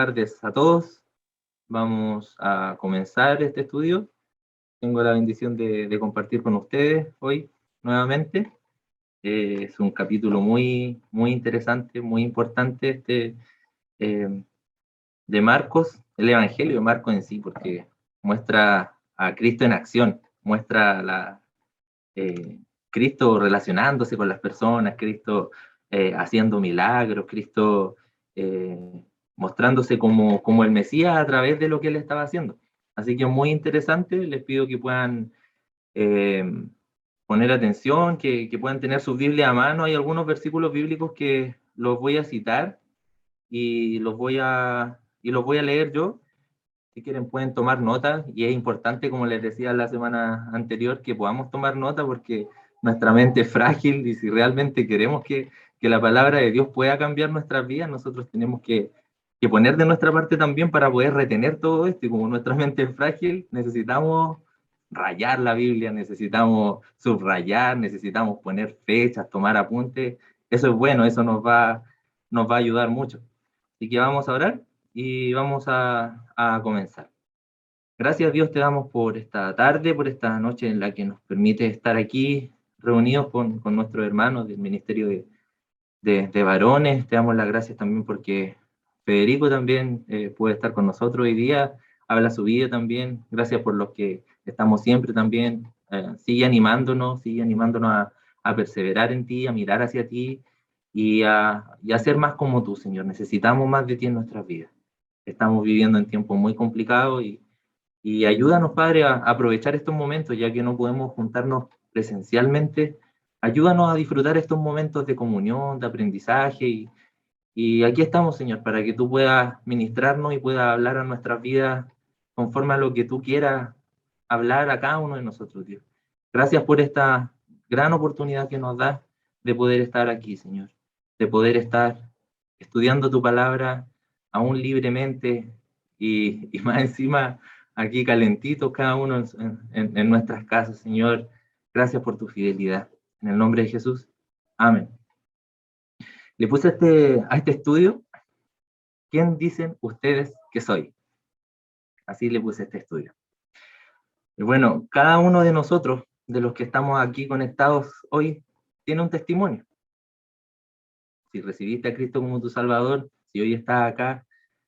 tardes a todos. Vamos a comenzar este estudio. Tengo la bendición de compartir con ustedes hoy nuevamente. Es un capítulo muy interesante, muy importante de Marcos, el Evangelio de Marcos en sí, porque muestra a Cristo en acción, muestra Cristo relacionándose con las personas, Cristo haciendo milagros, Cristo mostrándose como el Mesías a través de lo que él estaba haciendo. Así que muy interesante, les pido que puedan poner atención, que puedan tener su Biblia a mano. Hay algunos versículos bíblicos que los voy a citar y los voy a leer yo. Si quieren pueden tomar nota, y es importante, como les decía la semana anterior, que podamos tomar nota porque nuestra mente es frágil, y si realmente queremos que la palabra de Dios pueda cambiar nuestras vidas, nosotros tenemos que poner de nuestra parte también para poder retener todo esto. Y como nuestra mente es frágil, necesitamos rayar la Biblia, necesitamos subrayar, necesitamos poner fechas, tomar apuntes. Eso es bueno, eso nos va a ayudar mucho. Así que vamos a orar y vamos a comenzar. Gracias, Dios, te damos por esta tarde, por esta noche en la que nos permite estar aquí reunidos con nuestros hermanos del Ministerio de Varones. Te damos las gracias también porque Federico también puede estar con nosotros hoy día, habla su vida también. Gracias por los que estamos siempre también. Sigue animándonos a perseverar en ti, a mirar hacia ti y a ser más como tú, Señor. Necesitamos más de ti en nuestras vidas. Estamos viviendo en tiempos muy complicados y ayúdanos, Padre, a aprovechar estos momentos, ya que no podemos juntarnos presencialmente. Ayúdanos a disfrutar estos momentos de comunión, de aprendizaje, y aquí estamos, Señor, para que tú puedas ministrarnos y puedas hablar a nuestras vidas conforme a lo que tú quieras hablar a cada uno de nosotros, Dios. Gracias por esta gran oportunidad que nos das de poder estar aquí, Señor, de poder estar estudiando tu palabra aún libremente y más encima aquí calentitos cada uno en nuestras casas, Señor. Gracias por tu fidelidad. En el nombre de Jesús. Amén. Le puse a este estudio, ¿quién dicen ustedes que soy? Así le puse este estudio. Y bueno, cada uno de nosotros, de los que estamos aquí conectados hoy, tiene un testimonio. Si recibiste a Cristo como tu Salvador, si hoy estás acá,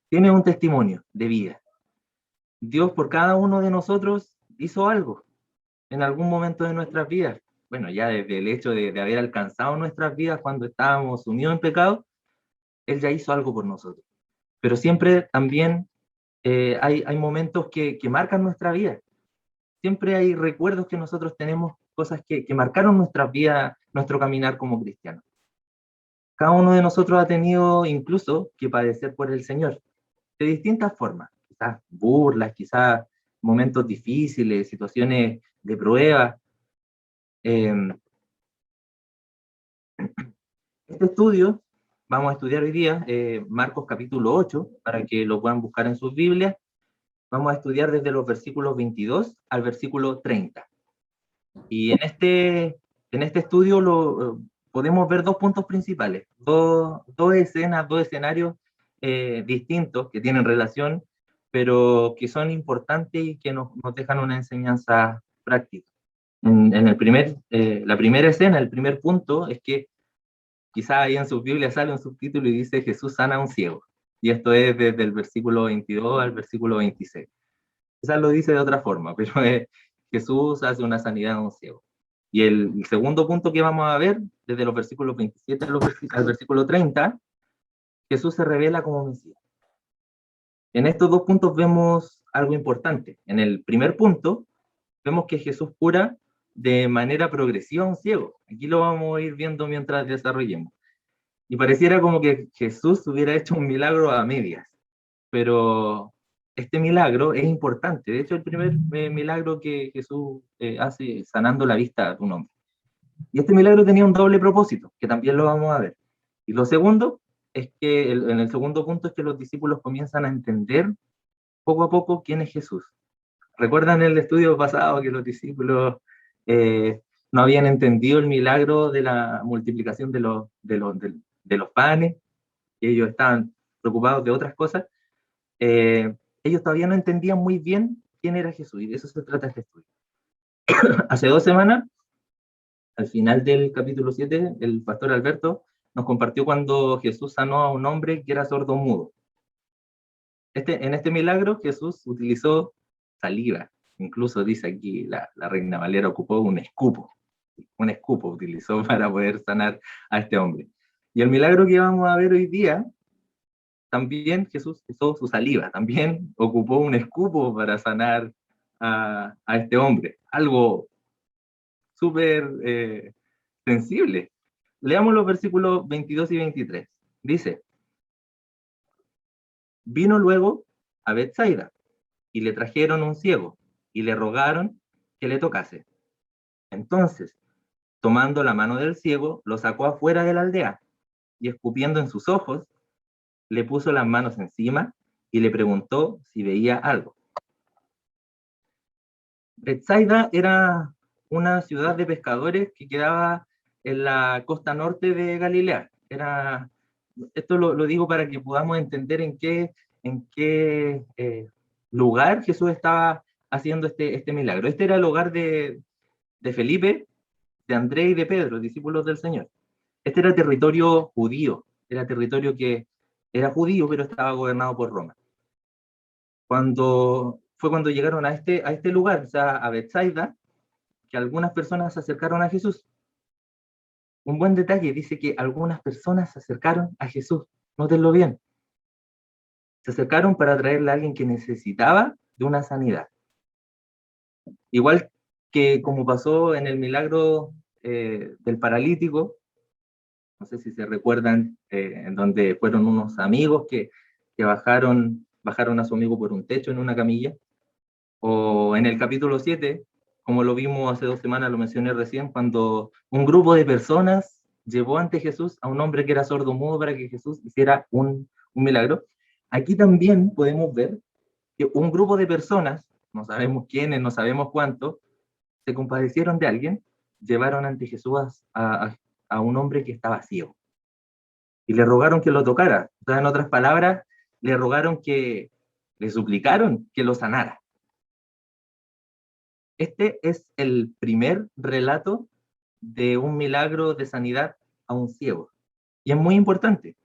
tienes un testimonio de vida. Dios por cada uno de nosotros hizo algo en algún momento de nuestras vidas. Bueno, ya desde el hecho de haber alcanzado nuestras vidas cuando estábamos sumidos en pecado, Él ya hizo algo por nosotros. Pero siempre también hay momentos que marcan nuestra vida. Siempre hay recuerdos que nosotros tenemos, cosas que marcaron nuestra vida, nuestro caminar como cristianos. Cada uno de nosotros ha tenido incluso que padecer por el Señor, de distintas formas, quizás burlas, quizás momentos difíciles, situaciones de prueba. Este estudio, vamos a estudiar hoy día Marcos capítulo 8, para que lo puedan buscar en sus Biblias. Vamos a estudiar desde los versículos 22 al versículo 30. Y en este estudio podemos ver dos puntos principales, dos escenas, dos escenarios distintos que tienen relación, pero que son importantes y que nos dejan una enseñanza práctica. La primera escena, el primer punto, es que quizás ahí en su Biblia sale un subtítulo y dice Jesús sana a un ciego. Y esto es desde el versículo 22 al versículo 26. Quizás lo dice de otra forma, pero Jesús hace una sanidad a un ciego. Y el segundo punto que vamos a ver, desde los versículos 27 al versículo 30, Jesús se revela como Mesías. En estos dos puntos vemos algo importante. En el primer punto, vemos que Jesús cura de manera progresiva a un ciego. Aquí lo vamos a ir viendo mientras desarrollemos. Y pareciera como que Jesús hubiera hecho un milagro a medias, pero este milagro es importante. De hecho, el primer milagro que Jesús hace sanando la vista de un hombre. Y este milagro tenía un doble propósito, que también lo vamos a ver. Y lo segundo es que, en el segundo punto, es que los discípulos comienzan a entender poco a poco quién es Jesús. ¿Recuerdan el estudio pasado que los discípulos no habían entendido el milagro de la multiplicación de los panes? Y ellos estaban preocupados de otras cosas. ellos todavía no entendían muy bien quién era Jesús, y de eso se trata este estudio. Hace 2 semanas, al final del capítulo 7, el pastor Alberto nos compartió cuando Jesús sanó a un hombre que era sordo-mudo. En este milagro Jesús utilizó saliva, incluso dice aquí la Reina Valera ocupó un escupo utilizó para poder sanar a este hombre. Y el milagro que vamos a ver hoy día, también Jesús usó su saliva, también ocupó un escupo para sanar a este hombre, algo súper sensible. Leamos los versículos 22 y 23. Dice, vino luego a Betsaida, y le trajeron un ciego, y le rogaron que le tocase. Entonces, tomando la mano del ciego, lo sacó afuera de la aldea, y escupiendo en sus ojos, le puso las manos encima, y le preguntó si veía algo. Betsaida era una ciudad de pescadores que quedaba en la costa norte de Galilea. Esto lo digo para que podamos entender en qué lugar Jesús estaba haciendo este milagro. Este era el hogar de Felipe, de Andrés y de Pedro, discípulos del Señor. Este era territorio judío, era territorio que era judío, pero estaba gobernado por Roma. Cuando llegaron a este lugar, o sea, a Betsaida, que algunas personas se acercaron a Jesús. Un buen detalle, dice que algunas personas se acercaron a Jesús, nótenlo bien. Se acercaron para traerle a alguien que necesitaba de una sanidad. Igual que como pasó en el milagro del paralítico, no sé si se recuerdan, en donde fueron unos amigos que bajaron a su amigo por un techo en una camilla, o en el capítulo 7, como lo vimos hace 2 semanas, lo mencioné recién, cuando un grupo de personas llevó ante Jesús a un hombre que era sordo-mudo para que Jesús hiciera un milagro. Aquí también podemos ver que un grupo de personas, no sabemos quiénes, no sabemos cuántos, se compadecieron de alguien, llevaron ante Jesús a un hombre que estaba ciego. Y le rogaron que lo tocara. O sea, en otras palabras, le suplicaron que lo sanara. Este es el primer relato de un milagro de sanidad a un ciego. Y es muy importante,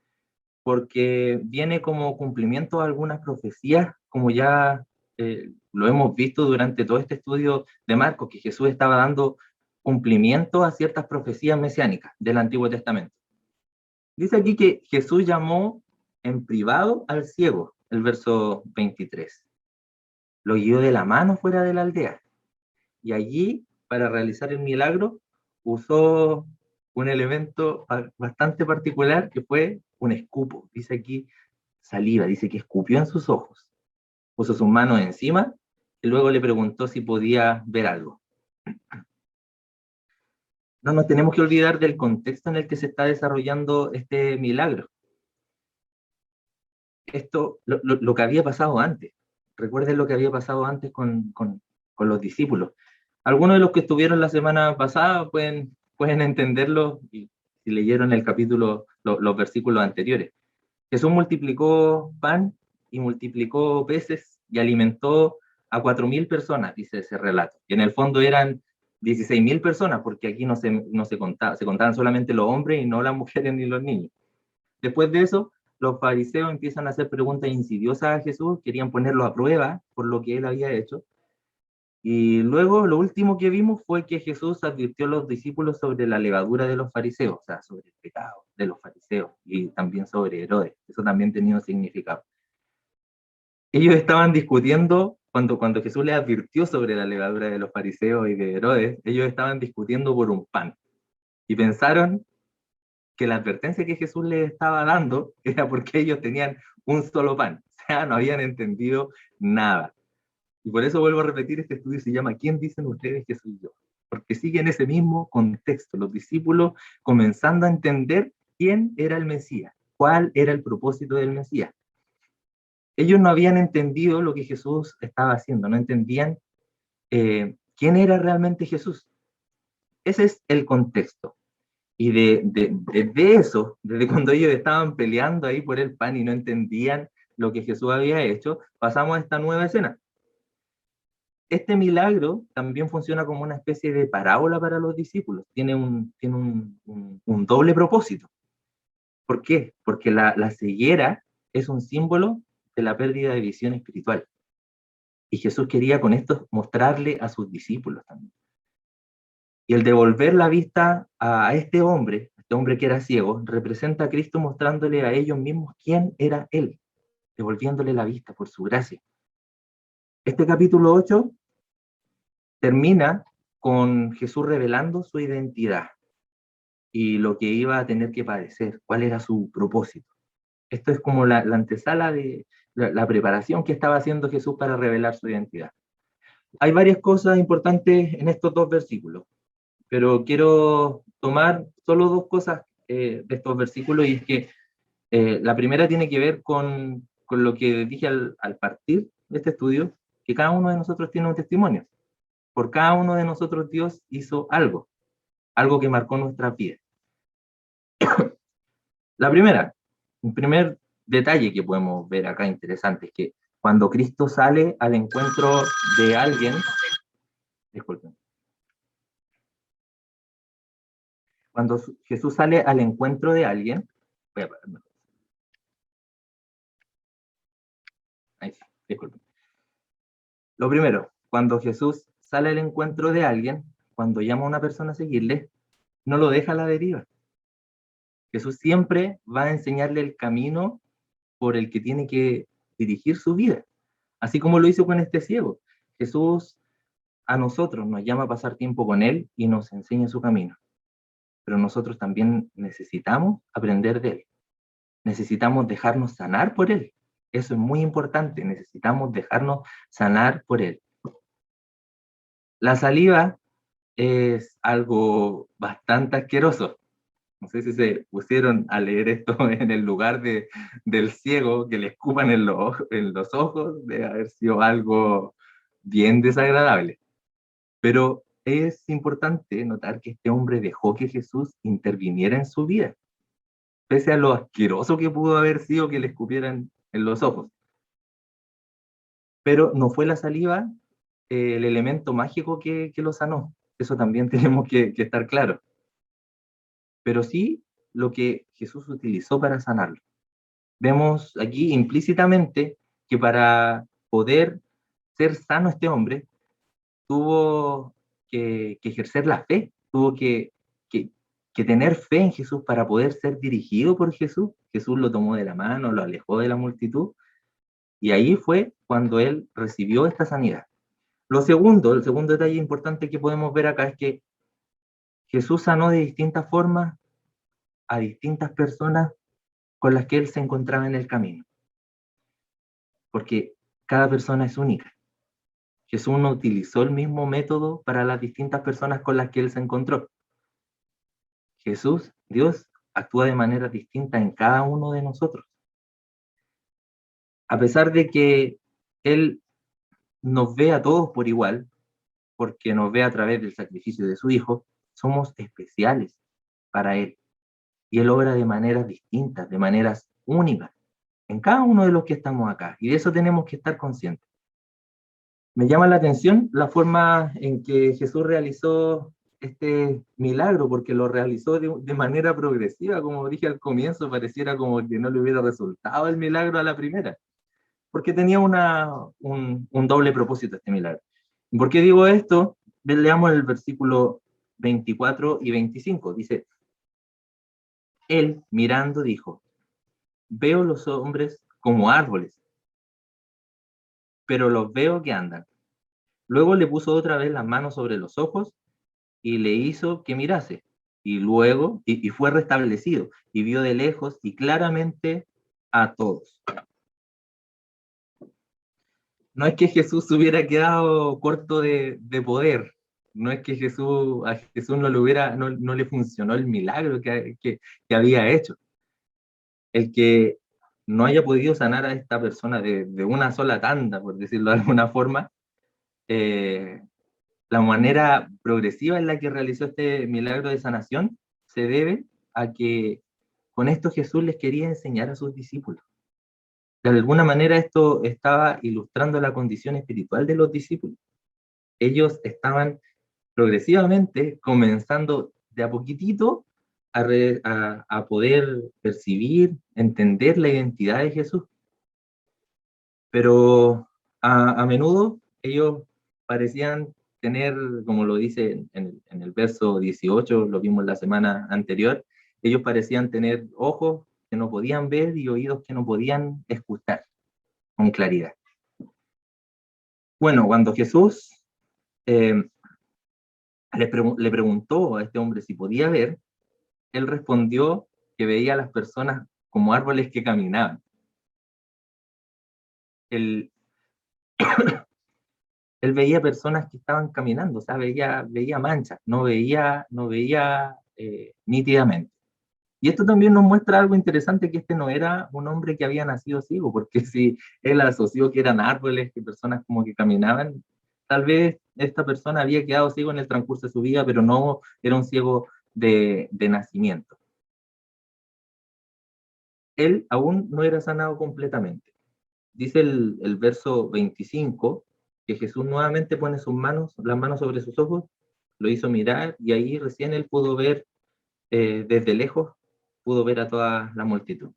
porque viene como cumplimiento a algunas profecías, como ya lo hemos visto durante todo este estudio de Marcos, que Jesús estaba dando cumplimiento a ciertas profecías mesiánicas del Antiguo Testamento. Dice aquí que Jesús llamó en privado al ciego, el verso 23. Lo guió de la mano fuera de la aldea. Y allí, para realizar el milagro, usó un elemento bastante particular que fue un escupo. Dice aquí saliva, dice que escupió en sus ojos. Puso sus manos encima y luego le preguntó si podía ver algo. No nos tenemos que olvidar del contexto en el que se está desarrollando este milagro. Esto, lo que había pasado antes. Recuerden lo que había pasado antes con los discípulos. Algunos de los que estuvieron la semana pasada pueden entenderlo y si leyeron el capítulo, los versículos anteriores. Jesús multiplicó pan y multiplicó peces y alimentó a 4.000 personas, dice ese relato. Y en el fondo eran 16.000 personas, porque aquí no se contaban solamente los hombres y no las mujeres ni los niños. Después de eso, los fariseos empiezan a hacer preguntas insidiosas a Jesús, querían ponerlo a prueba por lo que él había hecho. Y luego lo último que vimos fue que Jesús advirtió a los discípulos sobre la levadura de los fariseos, o sea, sobre el pecado de los fariseos y también sobre Herodes. Eso también tenía un significado. Ellos estaban discutiendo, cuando Jesús les advirtió sobre la levadura de los fariseos y de Herodes, ellos estaban discutiendo por un pan. Y pensaron que la advertencia que Jesús les estaba dando era porque ellos tenían un solo pan. O sea, no habían entendido nada. Y por eso vuelvo a repetir, este estudio se llama ¿Quién dicen ustedes que soy yo? Porque sigue en ese mismo contexto, los discípulos comenzando a entender quién era el Mesías, cuál era el propósito del Mesías. Ellos no habían entendido lo que Jesús estaba haciendo, no entendían quién era realmente Jesús. Ese es el contexto. Y desde eso, desde cuando ellos estaban peleando ahí por el pan y no entendían lo que Jesús había hecho, pasamos a esta nueva escena. Este milagro también funciona como una especie de parábola para los discípulos, tiene un doble propósito. ¿Por qué? Porque la ceguera es un símbolo de la pérdida de visión espiritual. Y Jesús quería con esto mostrarle a sus discípulos también. Y el devolver la vista a este hombre que era ciego, representa a Cristo mostrándole a ellos mismos quién era Él, devolviéndole la vista por su gracia. Este capítulo 8 termina con Jesús revelando su identidad y lo que iba a tener que padecer, cuál era su propósito. Esto es como la antesala de la preparación que estaba haciendo Jesús para revelar su identidad. Hay varias cosas importantes en estos dos versículos, pero quiero tomar solo dos cosas de estos versículos, y es que la primera tiene que ver con lo que dije al partir de este estudio, que cada uno de nosotros tiene un testimonio. Por cada uno de nosotros Dios hizo algo que marcó nuestra vida. La primera, un primer detalle que podemos ver acá interesante es que cuando Cristo sale al encuentro de alguien, disculpen, cuando Jesús sale al encuentro de alguien, voy a pararme. Ahí sí, disculpen. Lo primero, cuando Jesús sale al encuentro de alguien, cuando llama a una persona a seguirle, no lo deja a la deriva. Jesús siempre va a enseñarle el camino por el que tiene que dirigir su vida, así como lo hizo con este ciego. Jesús a nosotros nos llama a pasar tiempo con Él y nos enseña su camino, pero nosotros también necesitamos aprender de Él, necesitamos dejarnos sanar por Él. Eso es muy importante, necesitamos dejarnos sanar por Él. La saliva es algo bastante asqueroso. No sé si se pusieron a leer esto en el lugar del ciego, que le escupan en los ojos, debe haber sido algo bien desagradable. Pero es importante notar que este hombre dejó que Jesús interviniera en su vida, pese a lo asqueroso que pudo haber sido que le escupieran en los ojos. Pero no fue la saliva el elemento mágico que lo sanó. Eso también tenemos que estar claro. Pero sí lo que Jesús utilizó para sanarlo. Vemos aquí implícitamente que para poder ser sano este hombre, tuvo que ejercer la fe, tuvo que tener fe en Jesús para poder ser dirigido por Jesús. Jesús lo tomó de la mano, lo alejó de la multitud, y ahí fue cuando él recibió esta sanidad. El segundo detalle importante que podemos ver acá es que Jesús sanó de distintas formas a distintas personas con las que él se encontraba en el camino, porque cada persona es única. Jesús no utilizó el mismo método para las distintas personas con las que él se encontró. Jesús, Dios, actúa de manera distinta en cada uno de nosotros. A pesar de que Él nos ve a todos por igual, porque nos ve a través del sacrificio de su Hijo, somos especiales para Él. Y Él obra de maneras distintas, de maneras únicas, en cada uno de los que estamos acá. Y de eso tenemos que estar conscientes. Me llama la atención la forma en que Jesús realizó este milagro, porque lo realizó de manera progresiva. Como dije al comienzo, pareciera como que no le hubiera resultado el milagro a la primera, porque tenía un doble propósito este milagro. ¿Por qué digo esto? Leamos el versículo 24 y 25. Dice, él mirando dijo, veo los hombres como árboles, pero los veo que andan. Luego le puso otra vez las manos sobre los ojos y le hizo que mirase. Y luego, y fue restablecido, y vio de lejos y claramente a todos. No es que Jesús se hubiera quedado corto de poder, no es que a Jesús no le funcionó el milagro que había hecho. El que no haya podido sanar a esta persona de una sola tanda, por decirlo de alguna forma, la manera progresiva en la que realizó este milagro de sanación se debe a que con esto Jesús les quería enseñar a sus discípulos. De alguna manera esto estaba ilustrando la condición espiritual de los discípulos. Ellos estaban progresivamente comenzando de a poquitito a poder percibir, entender la identidad de Jesús. Pero a menudo ellos parecían tener, como lo dice en el verso 18, lo vimos la semana anterior, ellos parecían tener ojos que no podían ver y oídos que no podían escuchar con claridad. Bueno, cuando Jesús le preguntó a este hombre si podía ver, él respondió que veía a las personas como árboles que caminaban. Él, él veía personas que estaban caminando, o sea, veía manchas, no veía nítidamente. Y esto también nos muestra algo interesante, que este no era un hombre que había nacido ciego, porque si él asoció que eran árboles, que personas como que caminaban, tal vez esta persona había quedado ciego en el transcurso de su vida, pero no era un ciego de nacimiento. Él aún no era sanado completamente. Dice el verso 25, que Jesús nuevamente pone las manos sobre sus ojos, lo hizo mirar, y ahí recién él pudo ver desde lejos, pudo ver a toda la multitud.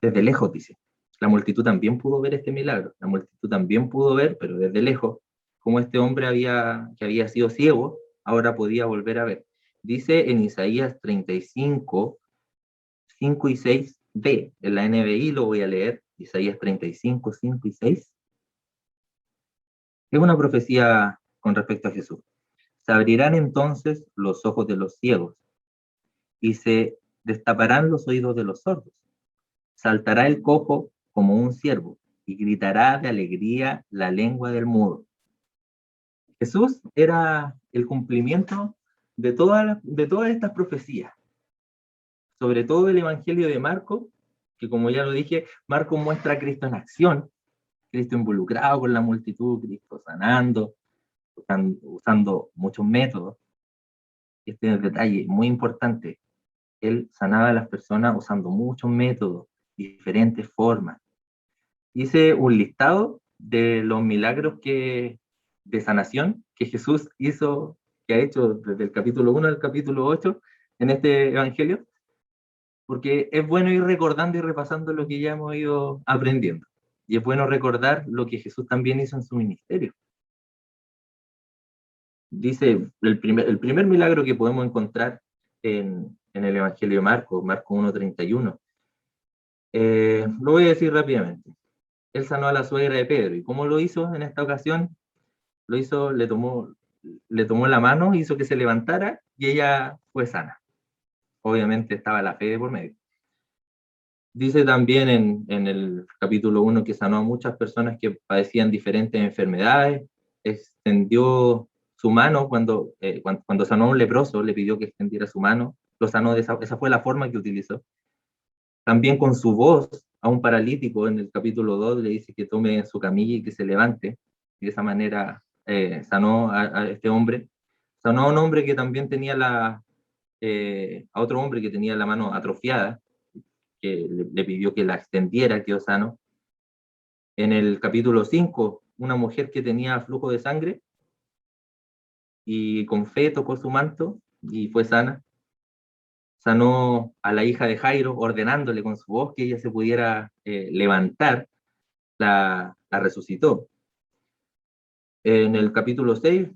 Desde lejos, dice. La multitud también pudo ver este milagro. La multitud también pudo ver, pero desde lejos, cómo este hombre que había sido ciego, ahora podía volver a ver. Dice en Isaías 35, 5 y 6b, en la NBI lo voy a leer, Isaías 35, 5 y 6. Es una profecía con respecto a Jesús. Se abrirán entonces los ojos de los ciegos y se destaparán los oídos de los sordos. Saltará el cojo como un ciervo y gritará de alegría la lengua del mudo. Jesús era el cumplimiento de todas estas profecías, sobre todo el Evangelio de Marcos, que como ya lo dije, Marcos muestra a Cristo en acción, Cristo involucrado con la multitud, Cristo sanando, usando muchos métodos. Este es el detalle muy importante. Él sanaba a las personas usando muchos métodos, diferentes formas. Hice un listado de los milagros de sanación que Jesús hizo, que ha hecho desde el capítulo 1 al capítulo 8 en este evangelio, porque es bueno ir recordando y repasando lo que ya hemos ido aprendiendo. Y es bueno recordar lo que Jesús también hizo en su ministerio. Dice, el primer milagro que podemos encontrar en el Evangelio de Marcos 1:31. Lo voy a decir rápidamente. Él sanó a la suegra de Pedro. ¿Y cómo lo hizo en esta ocasión? Lo hizo, le tomó la mano, hizo que se levantara y ella fue sana. Obviamente estaba la fe de por medio. Dice también en el capítulo 1 que sanó a muchas personas que padecían diferentes enfermedades, extendió su mano cuando sanó a un leproso, le pidió que extendiera su mano, lo sanó, esa fue la forma que utilizó. También con su voz, a un paralítico en el capítulo 2 le dice que tome su camilla y que se levante, y de esa manera sanó a este hombre. Sanó a un hombre que también tenía a otro hombre que tenía la mano atrofiada, que le pidió que la extendiera, quedó sano. En el capítulo 5, una mujer que tenía flujo de sangre y con fe tocó su manto y fue sana. Sanó a la hija de Jairo, ordenándole con su voz que ella se pudiera levantar, la resucitó. En el capítulo 6,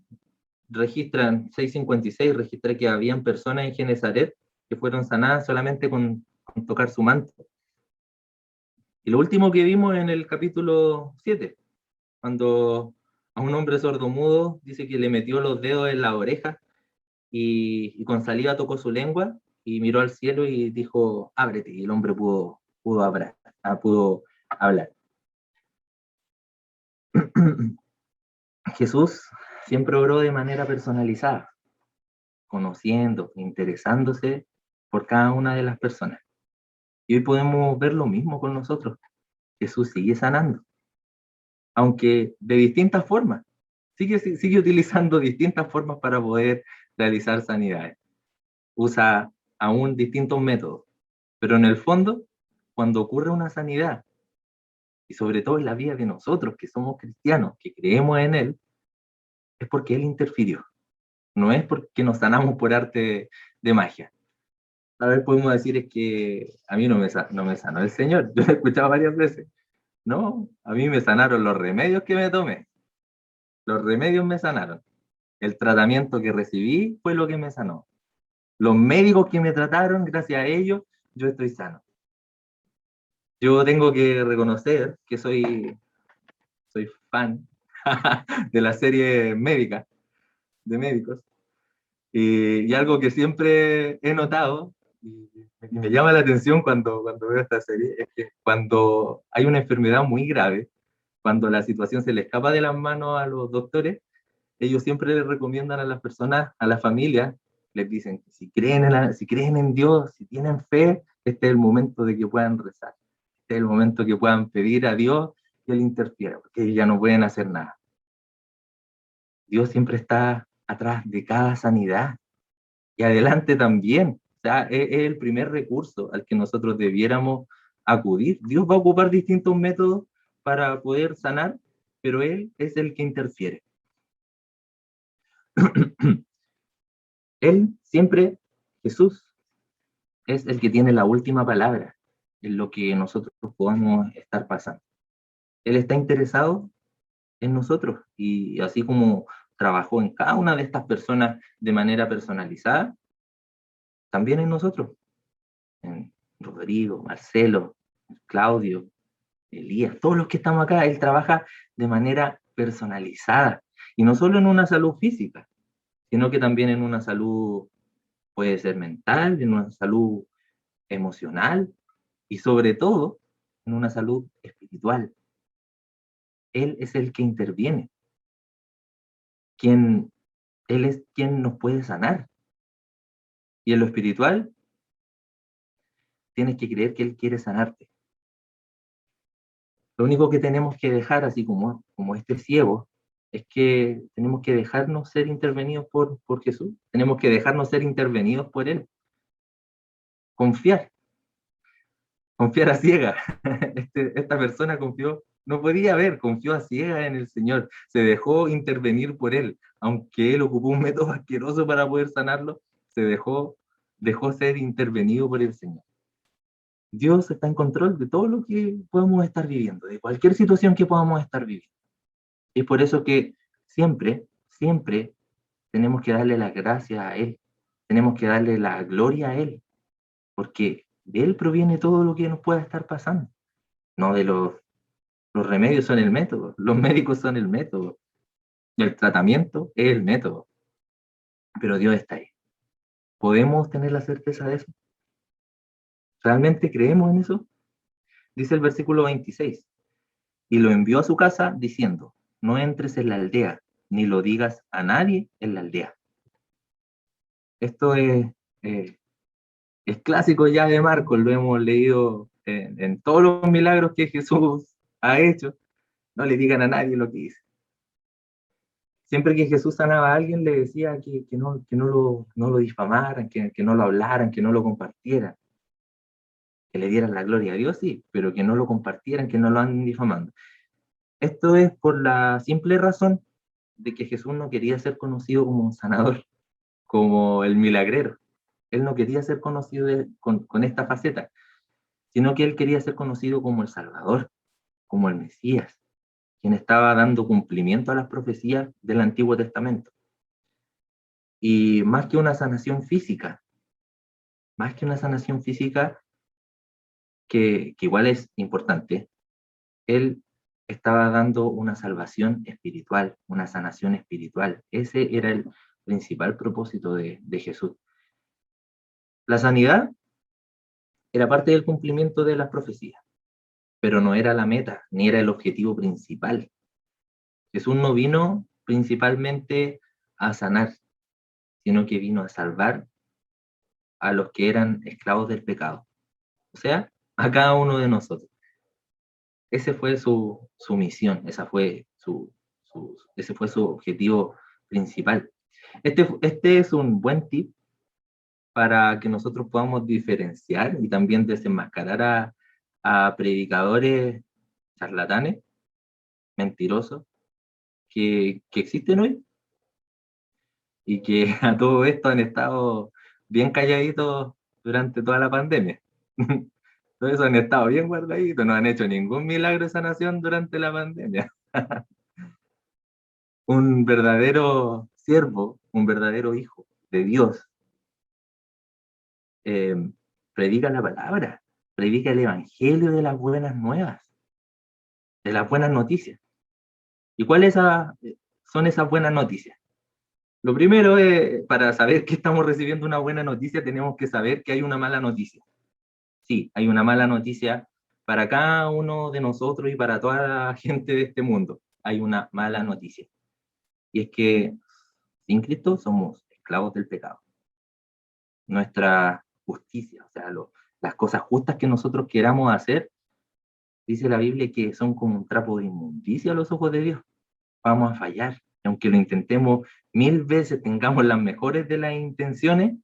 6:56, registra que habían personas en Genesaret que fueron sanadas solamente con tocar su manto. Y lo último que vimos en el capítulo 7, cuando a un hombre sordomudo dice que le metió los dedos en la oreja y con saliva tocó su lengua y miró al cielo y dijo, ábrete, y el hombre pudo hablar. Jesús siempre obró de manera personalizada, conociendo, interesándose por cada una de las personas. Y hoy podemos ver lo mismo con nosotros. Jesús sigue sanando, aunque de distintas formas. Sigue utilizando distintas formas para poder realizar sanidades. Usa aún distintos métodos, pero en el fondo cuando ocurre una sanidad, y sobre todo en la vida de nosotros, que somos cristianos, que creemos en Él, es porque Él interfirió. No es porque nos sanamos por arte de magia. A ver, podemos decir es que a mí no me sanó el Señor. Yo lo he escuchado varias veces. No, a mí me sanaron los remedios que me tomé. Los remedios me sanaron. El tratamiento que recibí fue lo que me sanó. Los médicos que me trataron, gracias a ellos, yo estoy sano. Yo tengo que reconocer que soy fan de la serie médica, de médicos, y algo que siempre he notado, y me llama la atención cuando veo esta serie, es que cuando hay una enfermedad muy grave, cuando la situación se le escapa de las manos a los doctores, ellos siempre les recomiendan a las personas, a la familia, les dicen que si creen en Dios, si tienen fe, este es el momento de que puedan rezar. Este es el momento que puedan pedir a Dios que Él interfiera, porque ellos ya no pueden hacer nada. Dios siempre está atrás de cada sanidad y adelante también. O sea, es el primer recurso al que nosotros debiéramos acudir. Dios va a ocupar distintos métodos para poder sanar, pero Él es el que interfiere. Él siempre, Jesús, es el que tiene la última palabra en lo que nosotros podamos estar pasando. Él está interesado en nosotros y así como trabajó en cada una de estas personas de manera personalizada, también en nosotros, en Rodrigo, Marcelo, Claudio, Elías, todos los que estamos acá, Él trabaja de manera personalizada y no solo en una salud física, sino que también en una salud, puede ser mental, en una salud emocional y sobre todo en una salud espiritual. Él es el que interviene, quien, Él es quien nos puede sanar. Y en lo espiritual, tienes que creer que Él quiere sanarte. Lo único que tenemos que dejar, así como este ciego, es que tenemos que dejarnos ser intervenidos por Jesús. Tenemos que dejarnos ser intervenidos por Él. Confiar a ciega. Esta persona confió, no podía ver, confió a ciega en el Señor, se dejó intervenir por Él, aunque Él ocupó un método asqueroso para poder sanarlo, dejó ser intervenido por el Señor. Dios está en control de todo lo que podemos estar viviendo, de cualquier situación que podamos estar viviendo. Y es por eso que siempre tenemos que darle las gracias a Él, tenemos que darle la gloria a Él, porque de Él proviene todo lo que nos pueda estar pasando, no de los remedios son el método, los médicos son el método, el tratamiento es el método, pero Dios está ahí. ¿Podemos tener la certeza de eso? ¿Realmente creemos en eso? Dice el versículo 26, y lo envió a su casa diciendo, no entres en la aldea, ni lo digas a nadie en la aldea. Esto es clásico ya de Marcos, lo hemos leído en todos los milagros que Jesús ha hecho. No le digan a nadie lo que dice. Siempre que Jesús sanaba a alguien, le decía que no lo difamaran, que no lo hablaran, que no lo compartieran. Que le dieran la gloria a Dios, sí, pero que no lo compartieran, que no lo anden difamando. Esto es por la simple razón de que Jesús no quería ser conocido como un sanador, como el milagrero. Él no quería ser conocido con esta faceta, sino que él quería ser conocido como el Salvador, como el Mesías, quien estaba dando cumplimiento a las profecías del Antiguo Testamento. Y más que una sanación física, que igual es importante, él estaba dando una salvación espiritual, una sanación espiritual. Ese era el principal propósito de Jesús. La sanidad era parte del cumplimiento de las profecías, pero no era la meta, ni era el objetivo principal. Jesús no vino principalmente a sanar, sino que vino a salvar a los que eran esclavos del pecado, o sea, a cada uno de nosotros. Ese fue su misión, ese fue su objetivo principal. Este es un buen tip para que nosotros podamos diferenciar y también desenmascarar a predicadores charlatanes, mentirosos, que existen hoy y que a todo esto han estado bien calladitos durante toda la pandemia. Todo eso han estado bien guardaditos, no han hecho ningún milagro de sanación durante la pandemia. Un verdadero siervo, un verdadero hijo de Dios, eh, predica la palabra, predica el evangelio de las buenas nuevas, de las buenas noticias. ¿Y cuáles son esas buenas noticias? Lo primero es, para saber que estamos recibiendo una buena noticia, tenemos que saber que hay una mala noticia. Sí, hay una mala noticia para cada uno de nosotros y para toda la gente de este mundo. Hay una mala noticia. Y es que sin Cristo somos esclavos del pecado. Nuestra justicia, o sea, las cosas justas que nosotros queramos hacer, dice la Biblia que son como un trapo de inmundicia a los ojos de Dios. Vamos a fallar. Aunque lo intentemos 1000 veces, tengamos las mejores de las intenciones,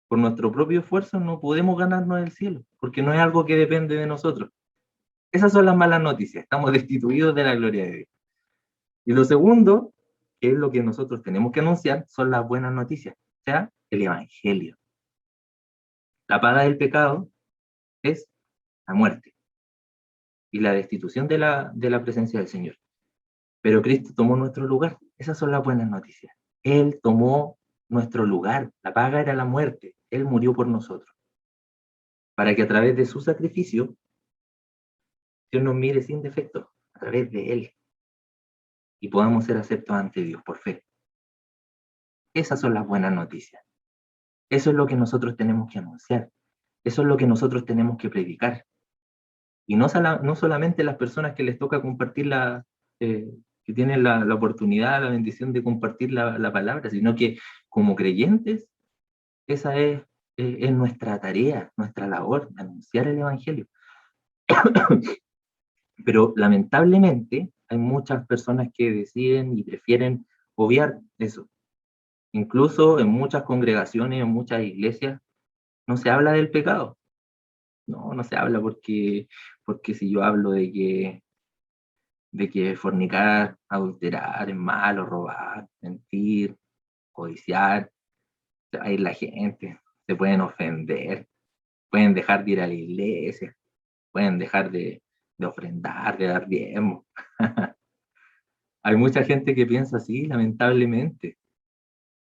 por nuestro propio esfuerzo no podemos ganarnos el cielo, porque no es algo que depende de nosotros. Esas son las malas noticias, estamos destituidos de la gloria de Dios. Y lo segundo, que es lo que nosotros tenemos que anunciar, son las buenas noticias, o sea, el evangelio. La paga del pecado es la muerte y la destitución de la presencia del Señor. Pero Cristo tomó nuestro lugar. Esas son las buenas noticias. Él tomó nuestro lugar. La paga era la muerte. Él murió por nosotros. Para que a través de su sacrificio, Dios nos mire sin defecto, a través de Él. Y podamos ser aceptos ante Dios por fe. Esas son las buenas noticias. Eso es lo que nosotros tenemos que anunciar. Eso es lo que nosotros tenemos que predicar. Y no solamente las personas que les toca compartir que tienen la oportunidad, la bendición de compartir la palabra, sino que como creyentes, esa es nuestra tarea, nuestra labor, anunciar el evangelio. Pero lamentablemente hay muchas personas que deciden y prefieren obviar eso. Incluso en muchas congregaciones, en muchas iglesias, no se habla del pecado. No se habla porque si yo hablo de que fornicar, adulterar es malo, robar, mentir, codiciar, se va a ir la gente, se pueden ofender, pueden dejar de ir a la iglesia, pueden dejar de ofrendar, de dar diezmo. Hay mucha gente que piensa así, lamentablemente,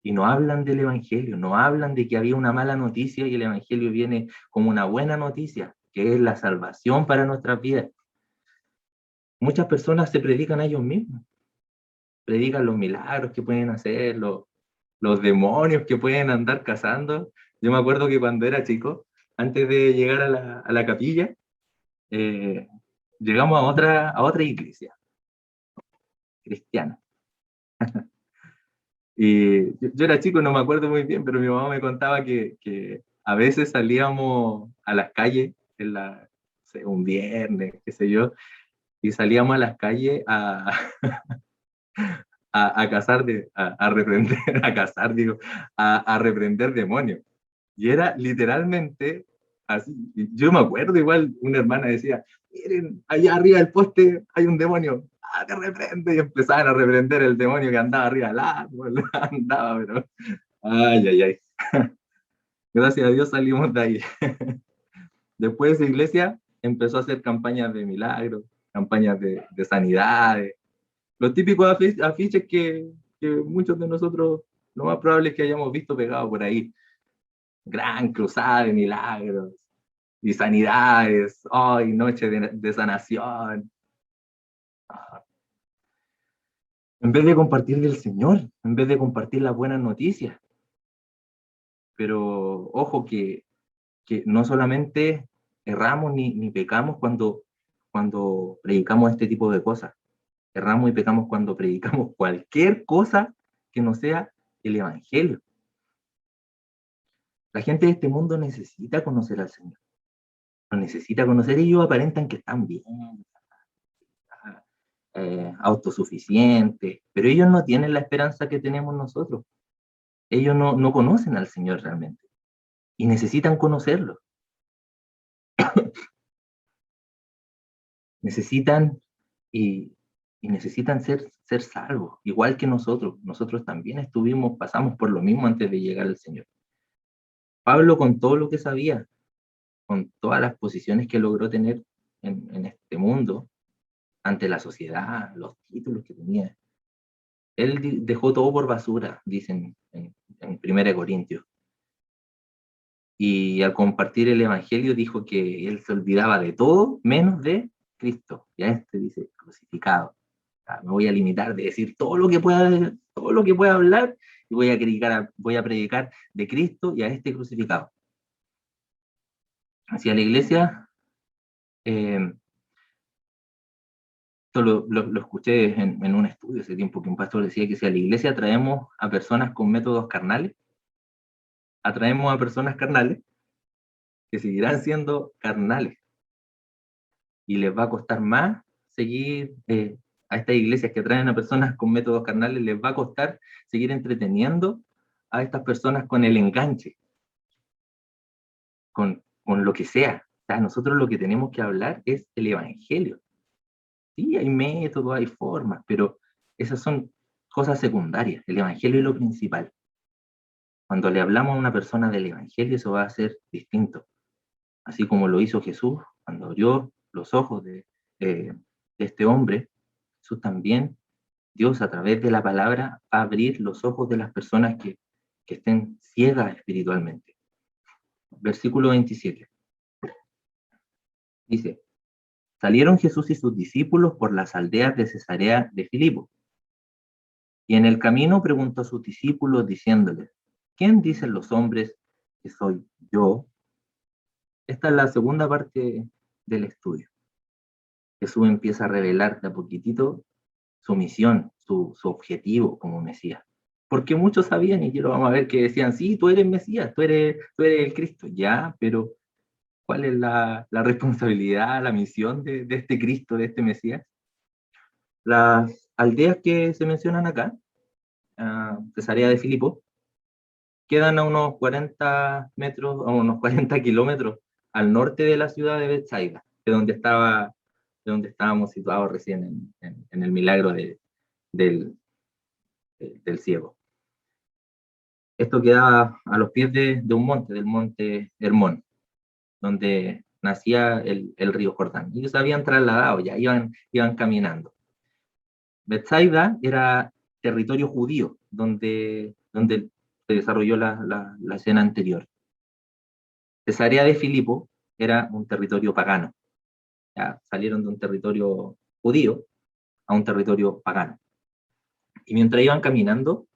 y no hablan del evangelio, no hablan de que había una mala noticia y el evangelio viene como una buena noticia, que es la salvación para nuestras vidas. Muchas personas se predican a ellos mismos, predican los milagros que pueden hacer, los demonios que pueden andar cazando. Yo me acuerdo que cuando era chico, antes de llegar a la capilla, eh, llegamos a otra iglesia cristiana. Y yo era chico, no me acuerdo muy bien, pero mi mamá me contaba que a veces salíamos a las calles, un viernes, qué sé yo, y salíamos a las calles a cazar, a reprender, a cazar, digo, a reprender demonios. Y era literalmente así. Yo me acuerdo, igual una hermana decía, miren, allá arriba del poste hay un demonio, que reprende, y empezaban a reprender el demonio que andaba arriba del árbol, andaba, pero, ay, ay, ay. Gracias a Dios salimos de ahí. Después esa iglesia empezó a hacer campañas de milagros, campañas de sanidades, los típicos afiches que muchos de nosotros, lo más probable es que hayamos visto pegados por ahí. Gran cruzada de milagros y sanidades, hoy noche de sanación. En vez de compartir del Señor, en vez de compartir las buenas noticias. Pero ojo que no solamente erramos ni pecamos cuando predicamos este tipo de cosas. Erramos y pecamos cuando predicamos cualquier cosa que no sea el Evangelio. La gente de este mundo necesita conocer al Señor. Lo necesita conocer y ellos aparentan que están bien, autosuficientes, pero ellos no tienen la esperanza que tenemos nosotros. Ellos no conocen al Señor realmente y necesitan conocerlo. necesitan y, y necesitan ser salvos, igual que nosotros. Nosotros también pasamos por lo mismo antes de llegar al Señor. Pablo, con todo lo que sabía, con todas las posiciones que logró tener en este mundo, ante la sociedad, los títulos que tenía, él dejó todo por basura, dicen en 1 Corintios. Y al compartir el Evangelio dijo que él se olvidaba de todo menos de Cristo. Y a este dice crucificado. Me voy a limitar de decir todo lo que pueda hablar y voy a predicar de Cristo y a este crucificado. Hacia la iglesia, esto lo escuché en un estudio hace tiempo, que un pastor decía que si a la iglesia traemos a personas con métodos carnales, atraemos a personas carnales que seguirán siendo carnales y les va a costar más seguir a estas iglesias que traen a personas con métodos carnales, les va a costar seguir entreteniendo a estas personas con el enganche, con lo que sea. O sea, nosotros lo que tenemos que hablar es el evangelio. Sí, hay métodos, hay formas, pero esas son cosas secundarias. El evangelio es lo principal. Cuando le hablamos a una persona del evangelio, eso va a ser distinto. Así como lo hizo Jesús cuando abrió los ojos de este hombre, Jesús también, Dios a través de la palabra va a abrir los ojos de las personas que estén ciegas espiritualmente. Versículo 27. Dice, salieron Jesús y sus discípulos por las aldeas de Cesarea de Filipo. Y en el camino preguntó a sus discípulos diciéndoles, ¿quién dicen los hombres que soy yo? Esta es la segunda parte del estudio. Jesús empieza a revelar de a poquitito su misión, su objetivo como Mesías. Porque muchos sabían, y aquí lo vamos a ver, que decían, sí, tú eres Mesías, tú eres el Cristo. Ya, pero ¿cuál es la responsabilidad, la misión de este Cristo, de este Mesías? Las aldeas que se mencionan acá, Cesarea de Filipo, quedan a unos 40 metros, a unos 40 kilómetros al norte de la ciudad de Bethsaida, de donde estábamos situados recién en el milagro del ciego. Esto queda a los pies de un monte, del monte Hermón, donde nacía el río Jordán. Ellos habían trasladado, ya iban caminando. Bethsaida era territorio judío, donde se desarrolló la escena anterior. Cesarea de Filipo era un territorio pagano. Ya salieron de un territorio judío a un territorio pagano. Y mientras iban caminando,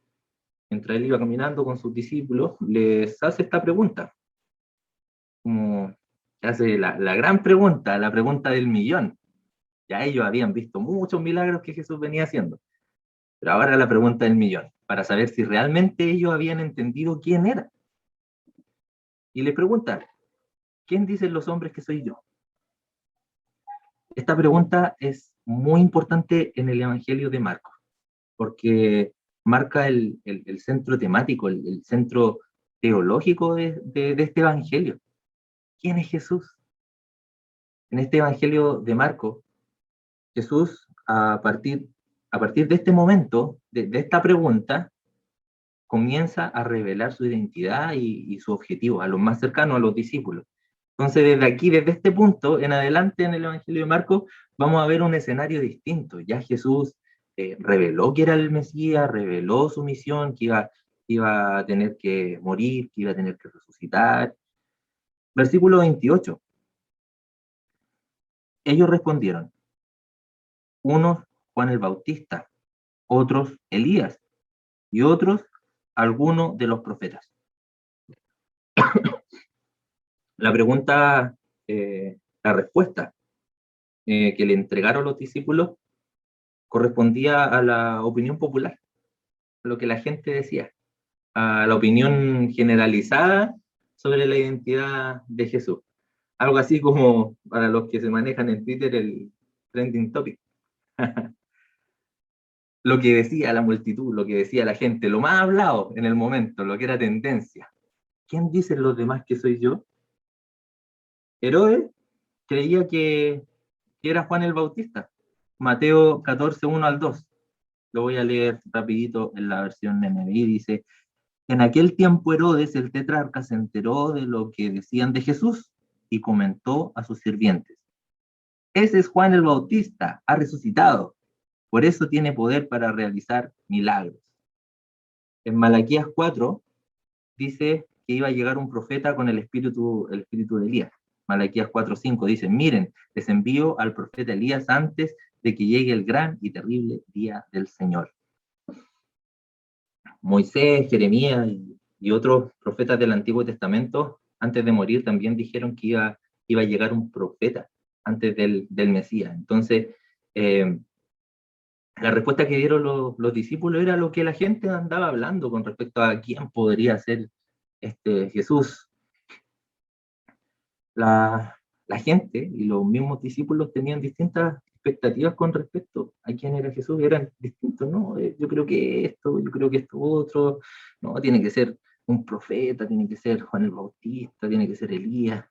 mientras él iba caminando con sus discípulos, les hace esta pregunta. Como hace la gran pregunta, la pregunta del millón. Ya ellos habían visto muchos milagros que Jesús venía haciendo. Pero ahora la pregunta del millón, para saber si realmente ellos habían entendido quién era. Y le preguntan, ¿quién dicen los hombres que soy yo? Esta pregunta es muy importante en el Evangelio de Marcos, porque marca el centro temático, el centro teológico de este Evangelio. ¿Quién es Jesús? En este Evangelio de Marcos, Jesús, a partir de este momento, de esta pregunta, comienza a revelar su identidad y su objetivo a los más cercanos, a los discípulos. Entonces, desde aquí, desde este punto en adelante en el Evangelio de Marcos, vamos a ver un escenario distinto. Ya Jesús reveló que era el Mesías, reveló su misión, que iba a tener que morir, que iba a tener que resucitar. Versículo 28. Ellos respondieron, unos Juan el Bautista, otros Elías, y otros alguno de los profetas. La pregunta, la respuesta que le entregaron los discípulos correspondía a la opinión popular, a lo que la gente decía, a la opinión generalizada sobre la identidad de Jesús. Algo así como para los que se manejan en Twitter el trending topic. Lo que decía la multitud, lo que decía la gente, lo más hablado en el momento, lo que era tendencia. ¿Quién dicen los demás que soy yo? Herodes creía que que era Juan el Bautista. Mateo 14, 1 al 2. Lo voy a leer rapidito en la versión NBI. Dice: en aquel tiempo Herodes el tetrarca se enteró de lo que decían de Jesús y comentó a sus sirvientes: ese es Juan el Bautista, ha resucitado, por eso tiene poder para realizar milagros. En Malaquías 4 dice que iba a llegar un profeta con el espíritu de Elías. Malaquías 4:5 dice: miren, les envío al profeta Elías antes de que llegue el gran y terrible día del Señor. Moisés, Jeremías y otros profetas del Antiguo Testamento, antes de morir, también dijeron que iba a llegar un profeta antes del Mesías. Entonces, la respuesta que dieron los discípulos era lo que la gente andaba hablando con respecto a quién podría ser Jesús. La gente y los mismos discípulos tenían distintas expectativas con respecto a quién era Jesús, eran distintos, ¿no? Yo creo que esto otro, no, tiene que ser un profeta, tiene que ser Juan el Bautista, tiene que ser Elías.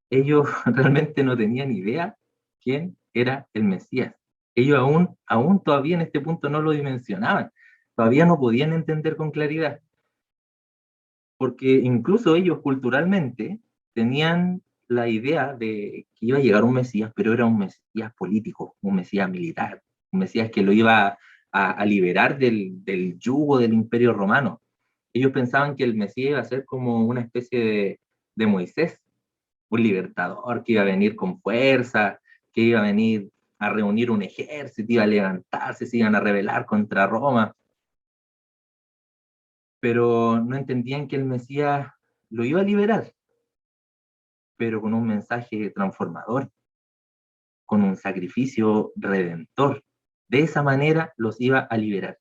Ellos realmente no tenían idea quién era el Mesías. Ellos aún todavía en este punto no lo dimensionaban, todavía no podían entender con claridad, porque incluso ellos culturalmente tenían la idea de que iba a llegar un Mesías, pero era un Mesías político, un Mesías militar, un Mesías que lo iba a liberar del yugo del Imperio Romano. Ellos pensaban que el Mesías iba a ser como una especie de Moisés, un libertador que iba a venir con fuerza, que iba a venir a reunir un ejército, iba a levantarse, se iban a rebelar contra Roma, pero no entendían que el Mesías lo iba a liberar, pero con un mensaje transformador, con un sacrificio redentor. De esa manera los iba a liberar.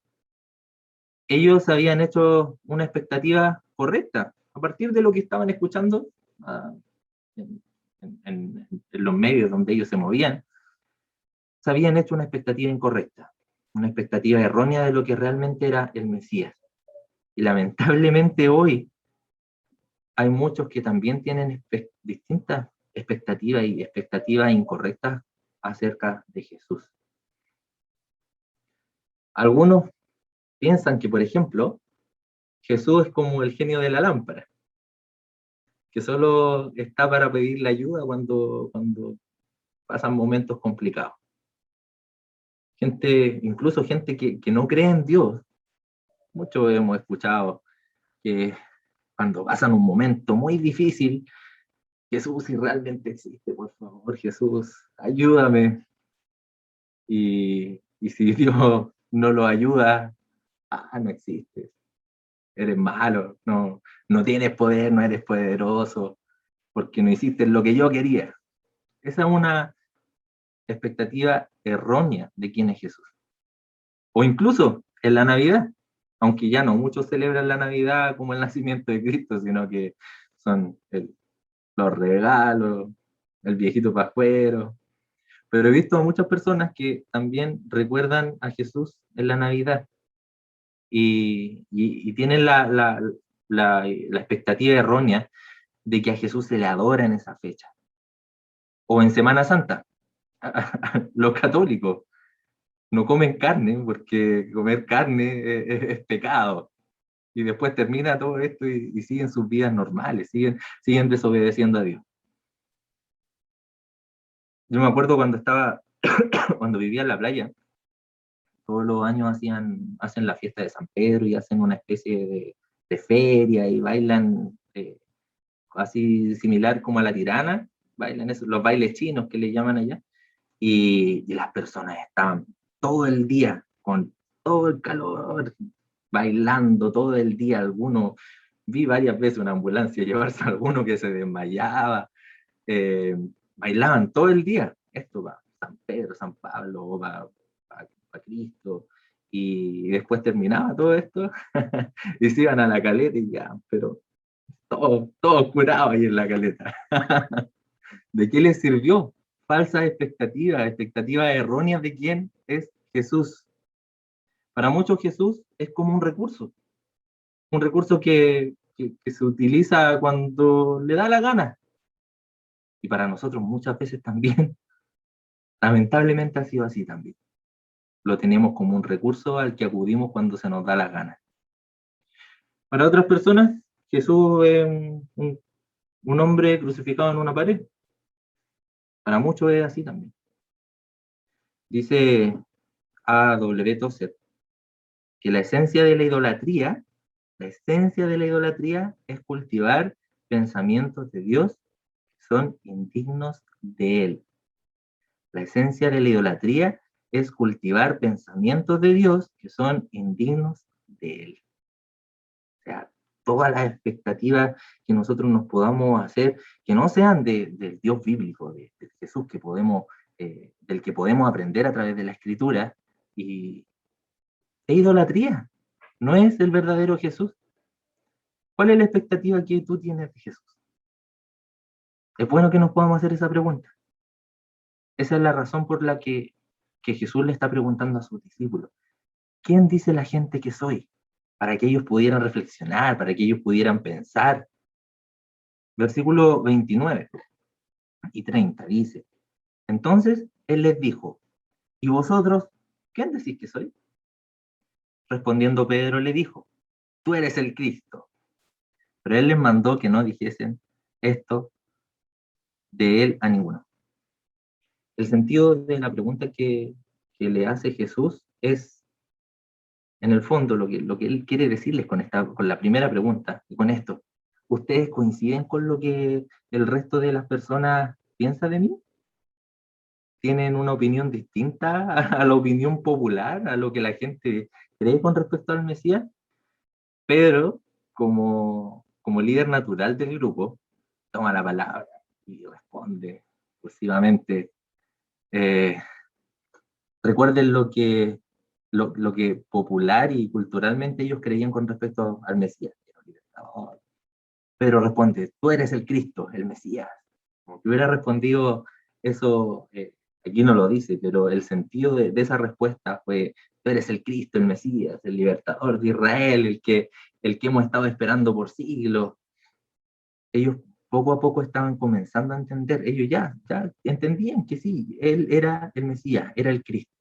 Ellos habían hecho una expectativa correcta a partir de lo que estaban escuchando en los medios donde ellos se movían. Se habían hecho una expectativa incorrecta, una expectativa errónea de lo que realmente era el Mesías. Y lamentablemente hoy hay muchos que también tienen distintas expectativas y expectativas incorrectas acerca de Jesús. Algunos piensan que, por ejemplo, Jesús es como el genio de la lámpara, que solo está para pedirle ayuda cuando pasan momentos complicados. Incluso gente que no cree en Dios, muchos hemos escuchado que cuando pasan un momento muy difícil, Jesús, si realmente existe, por favor, Jesús, ayúdame. Y si Dios no lo ayuda, no existes, eres malo, no tienes poder, no eres poderoso, porque no hiciste lo que yo quería. Esa es una expectativa errónea de quién es Jesús. O incluso en la Navidad, aunque ya no muchos celebran la Navidad como el nacimiento de Cristo, sino que son los regalos, el viejito pascuero. Pero he visto a muchas personas que también recuerdan a Jesús en la Navidad y tienen la expectativa errónea de que a Jesús se le adora en esa fecha. O en Semana Santa, los católicos no comen carne porque comer carne es pecado. Y después termina todo esto y siguen sus vidas normales, siguen desobedeciendo a Dios. Yo me acuerdo cuando vivía en la playa, todos los años hacen la fiesta de San Pedro y hacen una especie de feria y bailan así similar como a la tirana, bailan los bailes chinos que le llaman allá, y las personas estaban todo el día con todo el calor, bailando todo el día. Vi varias veces una ambulancia llevarse a alguno que se desmayaba, bailaban todo el día. Esto va San Pedro, San Pablo, va Cristo, y después terminaba todo esto y se iban a la caleta y ya, pero todo curado ahí en la caleta. ¿De qué les sirvió? Falsas expectativas erróneas de quién es Jesús. Para muchos Jesús es como un recurso que se utiliza cuando le da la gana. Y para nosotros muchas veces también Lamentablemente ha sido así también. Lo tenemos como un recurso al que acudimos cuando se nos da la gana. Para otras personas, Jesús es un hombre crucificado en una pared. Para muchos es así también. Dice A.W. Tozer que la esencia de la idolatría es cultivar pensamientos de Dios que son indignos de Él. La esencia de la idolatría es cultivar pensamientos de Dios que son indignos de Él. O sea, todas las expectativas que nosotros nos podamos hacer, que no sean del Dios bíblico, de Jesús, del que podemos aprender a través de la Escritura, y es idolatría, no es el verdadero Jesús. ¿Cuál es la expectativa que tú tienes de Jesús? Es bueno que nos podamos hacer esa pregunta. Esa es la razón por la que Jesús le está preguntando a sus discípulos. ¿Quién dice la gente que soy? Para que ellos pudieran reflexionar, para que ellos pudieran pensar. Versículo 29 y 30 dice, entonces él les dijo, ¿y vosotros quién decís que soy? Respondiendo Pedro le dijo, tú eres el Cristo. Pero él les mandó que no dijesen esto de él a ninguno. El sentido de la pregunta que le hace Jesús es, en el fondo, lo que él quiere decirles con la primera pregunta y con esto. ¿Ustedes coinciden con lo que el resto de las personas piensa de mí? ¿Tienen una opinión distinta a la opinión popular, a lo que la gente cree con respecto al Mesías? Pedro, como líder natural del grupo, toma la palabra y responde exclusivamente. Recuerden lo que popular y culturalmente ellos creían con respecto al Mesías. Pedro responde, tú eres el Cristo, el Mesías. Como que hubiera respondido eso, aquí no lo dice, pero el sentido de esa respuesta fue, tú eres el Cristo, el Mesías, el libertador de Israel, el que hemos estado esperando por siglos. Ellos poco a poco estaban comenzando a entender, ellos ya entendían que sí, él era el Mesías, era el Cristo.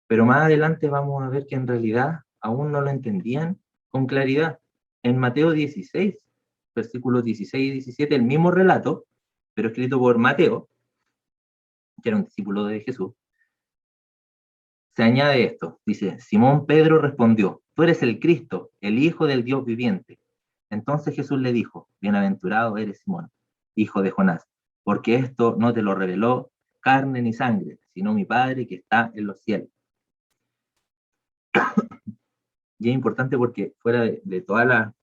Pero más adelante vamos a ver que en realidad aún no lo entendían con claridad. En Mateo 16, versículos 16 y 17, el mismo relato, pero escrito por Mateo, que era un discípulo de Jesús, se añade esto. Dice, Simón Pedro respondió, tú eres el Cristo, el Hijo del Dios viviente. Entonces Jesús le dijo, bienaventurado eres Simón, hijo de Jonás, porque esto no te lo reveló carne ni sangre, sino mi Padre que está en los cielos. Y es importante porque fuera de todas las,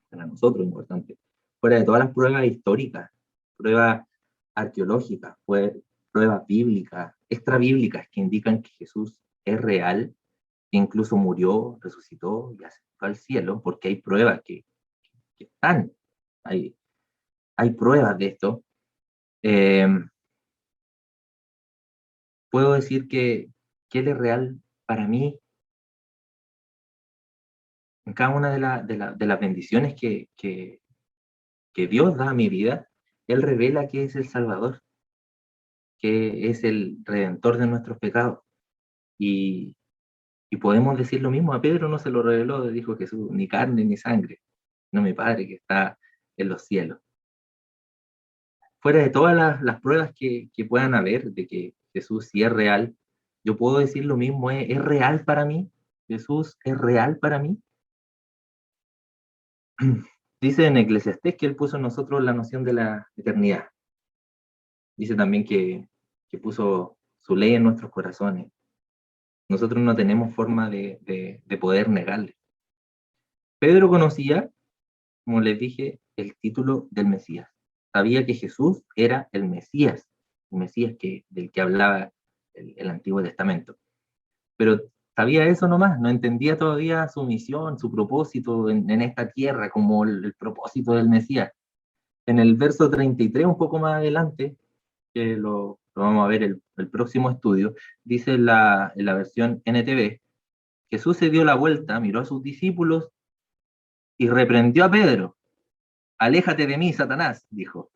para nosotros es importante, fuera de todas las pruebas históricas, pruebas arqueológicas, pruebas bíblicas, extrabíblicas que indican que Jesús es real, que incluso murió, resucitó y ascendió al cielo, porque hay pruebas que están, hay pruebas de esto. Eh, puedo decir que Él es real para mí en cada una de las bendiciones que Dios da a mi vida. Él revela que es el Salvador, que es el Redentor de nuestros pecados. Y, y podemos decir lo mismo, a Pedro no se lo reveló, dijo Jesús, ni carne ni sangre, no mi Padre que está en los cielos. Fuera de todas las pruebas que puedan haber de que Jesús sí es real, yo puedo decir lo mismo, es real para mí, Jesús es real para mí. Dice en Eclesiastés que Él puso en nosotros la noción de la eternidad. Dice también que puso su ley en nuestros corazones. Nosotros no tenemos forma de poder negarle. Pedro conocía, como les dije, el título del Mesías. Sabía que Jesús era el Mesías del que hablaba el Antiguo Testamento. Pero sabía eso nomás, no entendía todavía su misión, su propósito en esta tierra, como el propósito del Mesías. En el verso 33, un poco más adelante, que lo vamos a ver el próximo estudio, dice en la versión NTV, Jesús se dio la vuelta, miró a sus discípulos y reprendió a Pedro. Aléjate de mí, Satanás, dijo.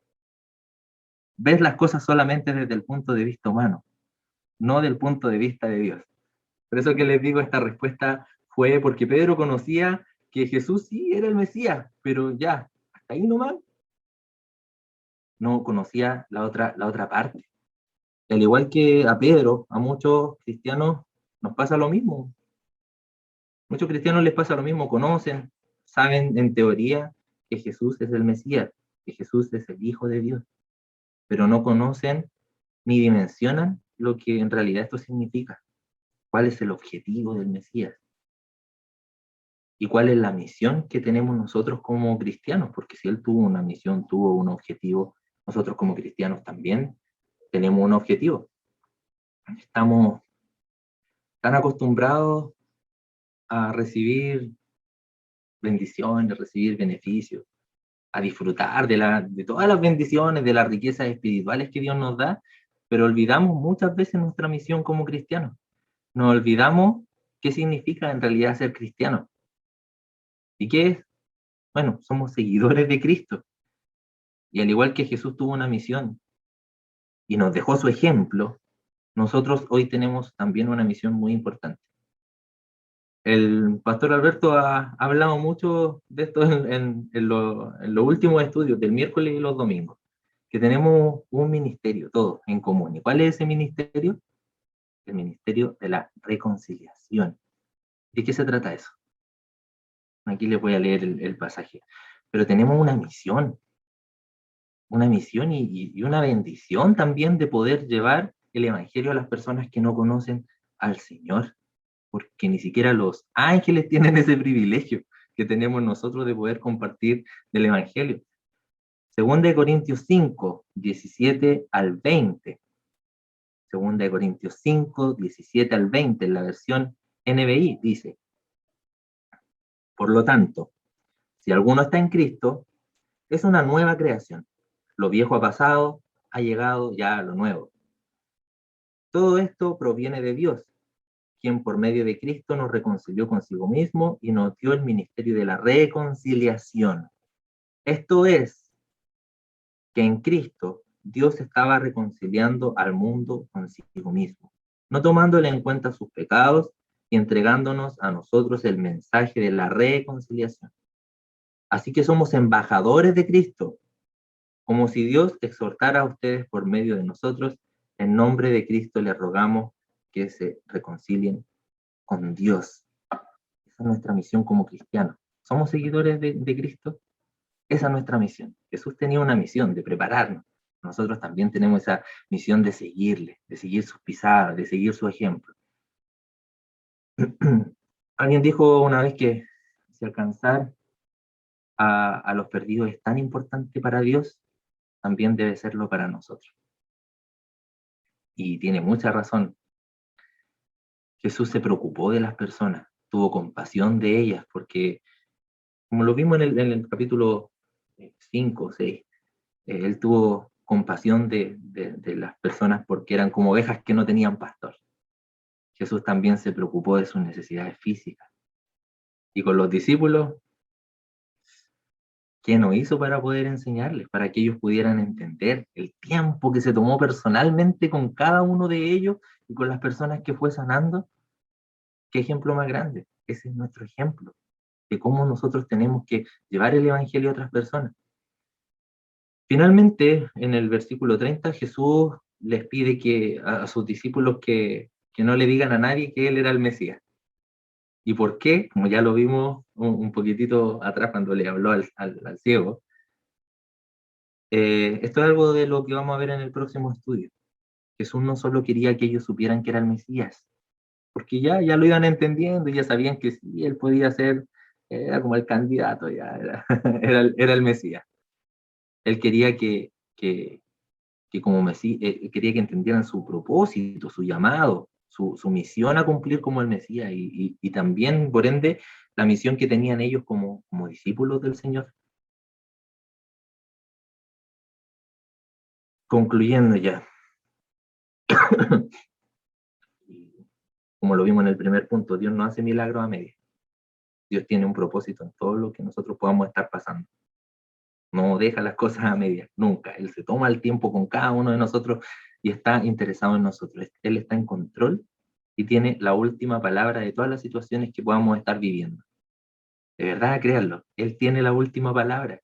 ves las cosas solamente desde el punto de vista humano, no del punto de vista de Dios. Por eso que les digo, esta respuesta fue porque Pedro conocía que Jesús sí era el Mesías, pero ya, hasta ahí nomás, no conocía la otra parte. Al igual que a Pedro, a muchos cristianos nos pasa lo mismo. Muchos cristianos les pasa lo mismo, conocen, saben en teoría que Jesús es el Mesías, que Jesús es el Hijo de Dios, pero no conocen ni dimensionan lo que en realidad esto significa. ¿Cuál es el objetivo del Mesías? ¿Y cuál es la misión que tenemos nosotros como cristianos? Porque si Él tuvo una misión, tuvo un objetivo, nosotros como cristianos también tenemos un objetivo. Estamos tan acostumbrados a recibir bendiciones, recibir beneficios, a disfrutar de todas las bendiciones, de las riquezas espirituales que Dios nos da, pero olvidamos muchas veces nuestra misión como cristianos. Nos olvidamos qué significa en realidad ser cristiano. ¿Y qué es? Bueno, somos seguidores de Cristo. Y al igual que Jesús tuvo una misión y nos dejó su ejemplo, nosotros hoy tenemos también una misión muy importante. El pastor Alberto ha hablado mucho de esto en los últimos estudios del miércoles y los domingos, que tenemos un ministerio, todos en común. ¿Y cuál es ese ministerio? El ministerio de la reconciliación. ¿De qué se trata eso? Aquí les voy a leer el pasaje. Pero tenemos una misión y una bendición también de poder llevar el Evangelio a las personas que no conocen al Señor, porque ni siquiera los ángeles tienen ese privilegio que tenemos nosotros de poder compartir del Evangelio. Segunda de Corintios 5, 17 al 20. Segunda de Corintios 5, 17 al 20, en la versión NBI, dice: por lo tanto, si alguno está en Cristo, es una nueva creación. Lo viejo ha pasado, ha llegado ya lo nuevo. Todo esto proviene de Dios, quien por medio de Cristo nos reconcilió consigo mismo y nos dio el ministerio de la reconciliación. Esto es, que en Cristo Dios estaba reconciliando al mundo consigo mismo, no tomándole en cuenta sus pecados y entregándonos a nosotros el mensaje de la reconciliación. Así que somos embajadores de Cristo, como si Dios exhortara a ustedes por medio de nosotros. En nombre de Cristo les rogamos que se reconcilien con Dios. Esa es nuestra misión como cristianos. ¿Somos seguidores de Cristo? Esa es nuestra misión. Jesús tenía una misión de prepararnos. Nosotros también tenemos esa misión de seguirle, de seguir sus pisadas, de seguir su ejemplo. Alguien dijo una vez que si alcanzar a los perdidos es tan importante para Dios, también debe serlo para nosotros. Y tiene mucha razón. Jesús se preocupó de las personas, tuvo compasión de ellas, porque como lo vimos en el capítulo 5 o 6, él tuvo compasión de las personas porque eran como ovejas que no tenían pastor. Jesús también se preocupó de sus necesidades físicas. Y con los discípulos, ¿qué no hizo para poder enseñarles, para que ellos pudieran entender el tiempo que se tomó personalmente con cada uno de ellos y con las personas que fue sanando? ¿Qué ejemplo más grande? Ese es nuestro ejemplo de cómo nosotros tenemos que llevar el Evangelio a otras personas. Finalmente, en el versículo 30, Jesús les pide a sus discípulos que no le digan a nadie que Él era el Mesías. ¿Y por qué? Como ya lo vimos un poquitito atrás cuando le habló al ciego. Esto es algo de lo que vamos a ver en el próximo estudio. Jesús no solo quería que ellos supieran que era el Mesías, porque ya lo iban entendiendo y ya sabían que sí, Él podía ser, era como el candidato, ya era el Mesías. Él quería que como Mesías, quería que entendieran su propósito, su llamado, su misión a cumplir como el Mesías y también, por ende, la misión que tenían ellos como discípulos del Señor. Concluyendo ya, como lo vimos en el primer punto, Dios no hace milagros a medias. Dios tiene un propósito en todo lo que nosotros podamos estar pasando. no deja las cosas a medias, nunca. Él se toma el tiempo con cada uno de nosotros y está interesado en nosotros. Él está en control y tiene la última palabra de todas las situaciones que podamos estar viviendo. De verdad, créanlo, Él tiene la última palabra.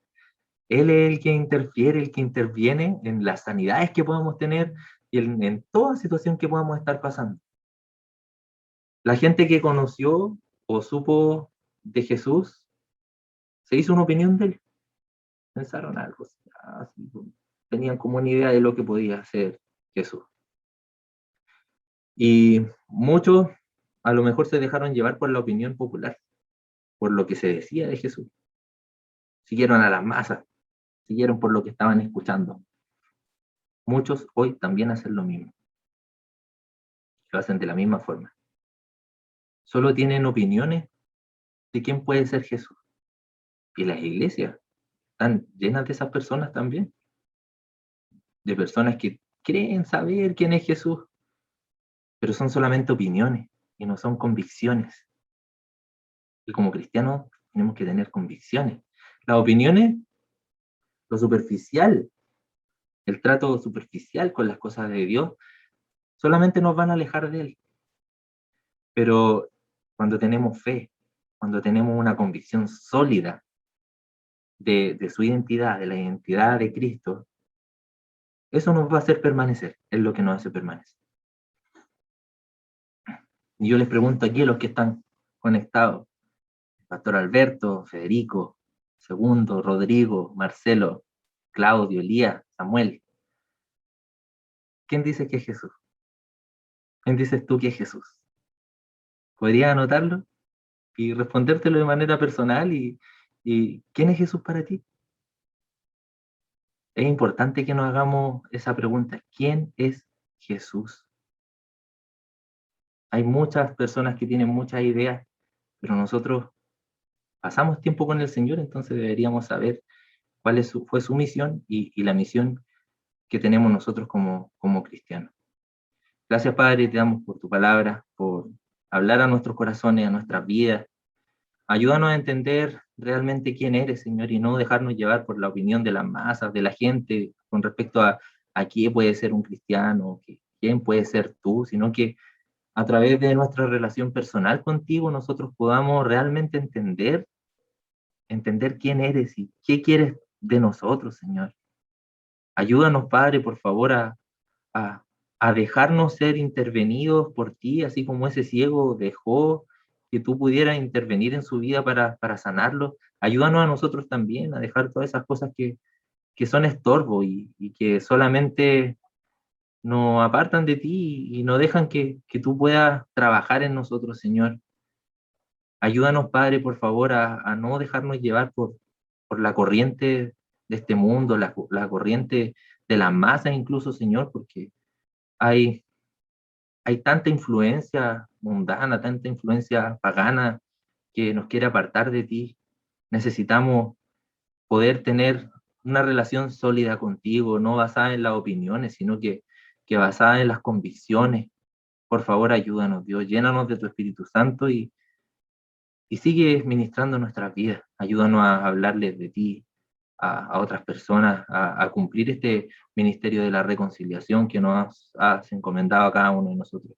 Él es el que interfiere, el que interviene en las sanidades que podamos tener y en toda situación que podamos estar pasando. La gente que conoció o supo de Jesús se hizo una opinión de él. Pensaron algo, así, tenían como una idea de lo que podía hacer Jesús. Y muchos a lo mejor se dejaron llevar por la opinión popular, por lo que se decía de Jesús. Siguieron a las masas, siguieron por lo que estaban escuchando. Muchos hoy también hacen lo mismo. Lo hacen de la misma forma. Solo tienen opiniones de quién puede ser Jesús. Y las iglesias están llenas de esas personas también. De personas que creen saber quién es Jesús, pero son solamente opiniones y no son convicciones. Y como cristianos tenemos que tener convicciones. Las opiniones, lo superficial, el trato superficial con las cosas de Dios, solamente nos van a alejar de Él. Pero cuando tenemos fe, cuando tenemos una convicción sólida de su identidad, de la identidad de Cristo, eso nos va a hacer permanecer, es lo que nos hace permanecer. Y yo les pregunto aquí a los que están conectados, Pastor Alberto, Federico, Segundo, Rodrigo, Marcelo, Claudio, Elías, Samuel, ¿quién dice que es Jesús? ¿Quién dices tú que es Jesús? ¿Podrías anotarlo y respondértelo de manera personal? ¿Y quién es Jesús para ti? Es importante que nos hagamos esa pregunta. ¿Quién es Jesús? Hay muchas personas que tienen muchas ideas, pero nosotros pasamos tiempo con el Señor, entonces deberíamos saber cuál fue su misión y la misión que tenemos nosotros como cristianos. Gracias, Padre, te damos por tu palabra, por hablar a nuestros corazones, a nuestras vidas. Ayúdanos a entender realmente quién eres, Señor, y no dejarnos llevar por la opinión de las masas, de la gente, con respecto a quién puede ser un cristiano, quién puede ser tú, sino que a través de nuestra relación personal contigo nosotros podamos realmente entender quién eres y qué quieres de nosotros, Señor. Ayúdanos, Padre, por favor, a, a dejarnos ser intervenidos por ti, así como ese ciego dejó que tú pudieras intervenir en su vida para sanarlo. Ayúdanos a nosotros también a dejar todas esas cosas que son estorbo y que solamente nos apartan de ti y no dejan que tú puedas trabajar en nosotros, Señor. Ayúdanos, Padre, por favor, a no dejarnos llevar por la corriente de este mundo, la corriente de la masa incluso, Señor, porque hay, hay tanta influencia mundana, tanta influencia pagana que nos quiere apartar de ti. Necesitamos poder tener una relación sólida contigo, no basada en las opiniones, sino que basada en las convicciones. Por favor, ayúdanos, Dios, llénanos de tu Espíritu Santo y sigue ministrando nuestras vidas. Ayúdanos a hablarles de ti a otras personas, a cumplir este ministerio de la reconciliación que nos has encomendado a cada uno de nosotros.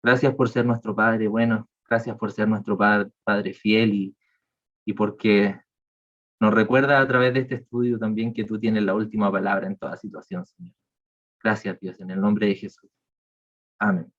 Gracias por ser nuestro Padre bueno, gracias por ser nuestro Padre fiel y porque nos recuerda a través de este estudio también que tú tienes la última palabra en toda situación, Señor. Gracias, Dios, en el nombre de Jesús. Amén.